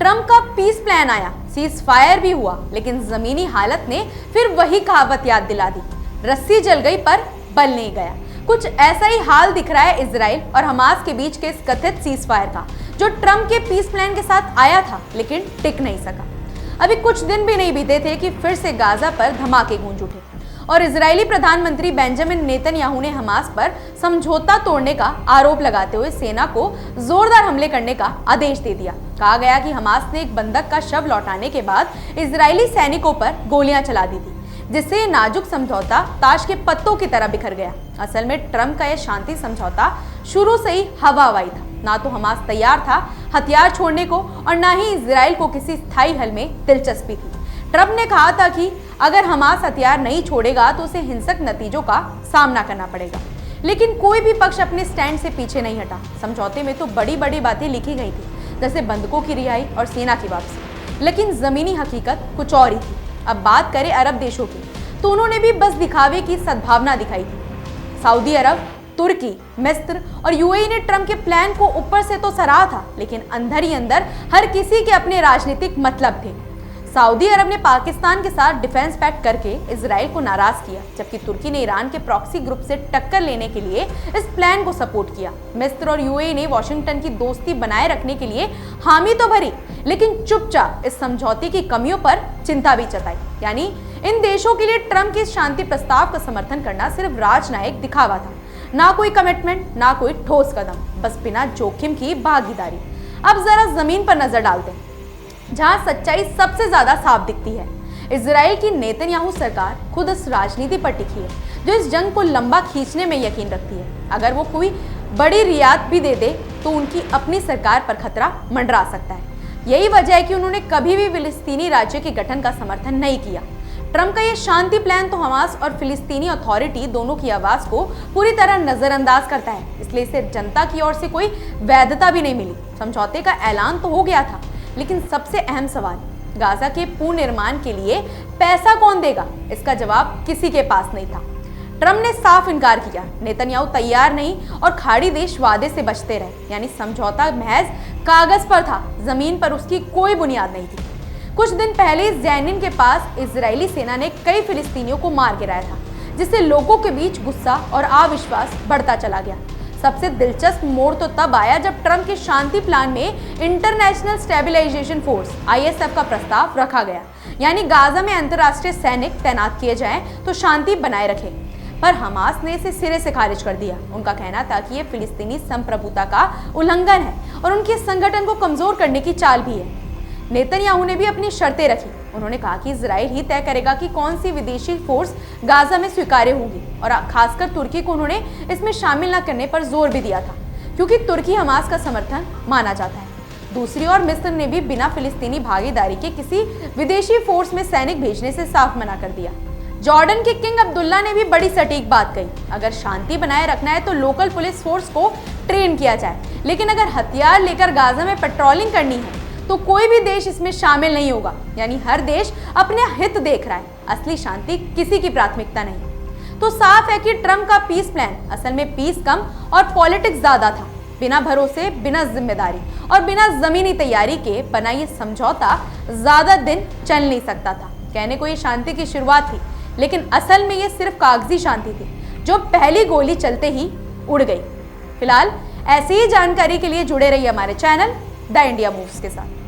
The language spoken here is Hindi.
ट्रंप का पीस प्लान आया, सीज फायर भी हुआ, लेकिन जमीनी हालत ने फिर वही कहावत याद दिला दी, रस्सी जल गई पर बल नहीं गया। कुछ ऐसा ही हाल दिख रहा है इजराइल और हमास के बीच के इस कथित सीज फायर का, जो ट्रंप के पीस प्लान के साथ आया था लेकिन टिक नहीं सका। अभी कुछ दिन भी नहीं बीते थे कि फिर से गाजा पर धमाके गूंज उठे और इजरायली प्रधानमंत्री बेंजामिन नेतन्याहू ने हमास पर समझौता तोड़ने का आरोप लगाते हुए सेना को जोरदार हमले करने का आदेश दे दिया। कहा गया कि हमास ने एक बंधक का शव लौटाने के बाद इजरायली सैनिकों पर गोलियां चला दी थी, जिससे नाजुक समझौता ताश के पत्तों की तरह बिखर गया। असल में ट्रंप का यह शांति समझौता शुरू से ही हवाबाजी था। ना तो हमास तैयार था हथियार छोड़ने को और ना ही इजराइल को किसी स्थायी हल में दिलचस्पी थी। ट्रंप ने कहा था कि अगर हमास हथियार नहीं छोड़ेगा तो उसे हिंसक नतीजों का सामना करना पड़ेगा, लेकिन कोई भी पक्ष अपने स्टैंड से पीछे नहीं हटा। समझौते में तो बड़ी बड़ी बातें लिखी गई थी, जैसे बंधकों की रिहाई और सेना की वापसी, लेकिन जमीनी हकीकत कुछ और ही थी। अब बात करें अरब देशों की, तो उन्होंने भी बस दिखावे की सद्भावना दिखाई थी। सऊदी अरब, तुर्की, मिस्र और यूएई ने ट्रंप के प्लान को ऊपर से तो सराहा था, लेकिन अंदर ही अंदर हर किसी के अपने राजनीतिक मतलब थे। सऊदी अरब ने पाकिस्तान के साथ डिफेंस पैक्ट करके इजराइल को नाराज किया, जबकि तुर्की ने ईरान के प्रॉक्सी ग्रुप से टक्कर लेने के लिए इस प्लान को सपोर्ट किया। मिस्र और यूएई ने वॉशिंगटन की दोस्ती बनाए रखने के लिए हामी तो भरी, लेकिन चुपचाप इस समझौते की कमियों पर चिंता भी जताई। यानी इन देशों के लिए ट्रंप के शांति प्रस्ताव का समर्थन करना सिर्फ राजनयिक दिखावा था, ना कोई कमिटमेंट, ना कोई ठोस कदम, बस बिना जोखिम की भागीदारी। अब जरा जमीन पर नजर डालते हैं, जहां सच्चाई सबसे ज्यादा साफ दिखती है। इजराइल की नेतन्याहू सरकार खुद इस राजनीति पर टिकी है, जो इस जंग को लंबा खींचने में यकीन रखती है। अगर वो कोई बड़ी रियायत भी दे दे तो उनकी अपनी सरकार पर खतरा मंडरा सकता है। यही वजह है कि उन्होंने कभी भी फिलिस्तीनी राज्य के गठन का समर्थन नहीं किया। ट्रंप का यह शांति प्लान तो हमास और फिलिस्तीनी अथॉरिटी दोनों की आवाज को पूरी तरह नजरअंदाज करता है, इसलिए इसे जनता की ओर से कोई वैधता भी नहीं मिली। समझौते का ऐलान तो हो गया था, लेकिन सबसे अहम सवाल, गाजा के पुनर्निर्माण के लिए पैसा कौन देगा, इसका जवाब किसी के पास नहीं था। ट्रंप ने साफ इनकार किया, नेतन्याहू तैयार नहीं और खाड़ी देश वादे से बचते रहे। यानी समझौता महज कागज पर था, जमीन पर उसकी कोई बुनियाद नहीं थी। कुछ दिन पहले जैनिन के पास इजरायली सेना ने कई फिलिस्तीनियों को मार गिराया था, जिससे लोगों के बीच गुस्सा और अविश्वास बढ़ता चला गया। सबसे दिलचस्प मोड़ तो तब आया जब ट्रंप के शांति प्लान में इंटरनेशनल स्टेबलाइजेशन फोर्स (ISF) का प्रस्ताव रखा गया। यानी गाजा में अंतर्राष्ट्रीय सैनिक तैनात किए जाएं तो शांति बनाए रखे, पर हमास ने इसे सिरे से खारिज कर दिया। उनका कहना था कि यह फिलिस्तीनी संप्रभुता का उल्लंघन है और उनके संगठन को कमजोर करने की चाल भी है। नेतन्याहू ने भी अपनी शर्तें रखी। उन्होंने कहा कि इजराइल ही तय करेगा कि कौन सी विदेशी फोर्स गाजा में स्वीकार्य होगी, और खासकर तुर्की को उन्होंने इसमें शामिल न करने पर जोर भी दिया था, क्योंकि तुर्की हमास का समर्थन माना जाता है। दूसरी ओर मिस्र ने भी बिना फिलिस्तीनी भागीदारी के किसी विदेशी फोर्स में सैनिक भेजने से साफ मना कर दिया। जॉर्डन के किंग अब्दुल्ला ने भी बड़ी सटीक बात कही, अगर शांति बनाए रखना है तो लोकल पुलिस फोर्स को ट्रेन किया जाए, लेकिन अगर हथियार लेकर गाजा में पेट्रोलिंग करनी है तो कोई भी देश इसमें शामिल नहीं होगा। यानी हर देश अपने हित देख रहा है, असली शांति किसी की प्राथमिकता नहीं। तो साफ है कि ट्रंप का पीस प्लान असल में पीस कम और पॉलिटिक्स ज्यादा था। बिना भरोसे, बिना जिम्मेदारी और बिना जमीनी तैयारी के बना ये समझौता ज्यादा दिन चल नहीं सकता था। कहने को ये शांति की शुरुआत थी, लेकिन असल में ये सिर्फ कागजी शांति थी, जो पहली गोली चलते ही उड़ गई। फिलहाल ऐसी ही जानकारी के लिए जुड़े रहिए हमारे चैनल द इंडिया मूव्स के साथ।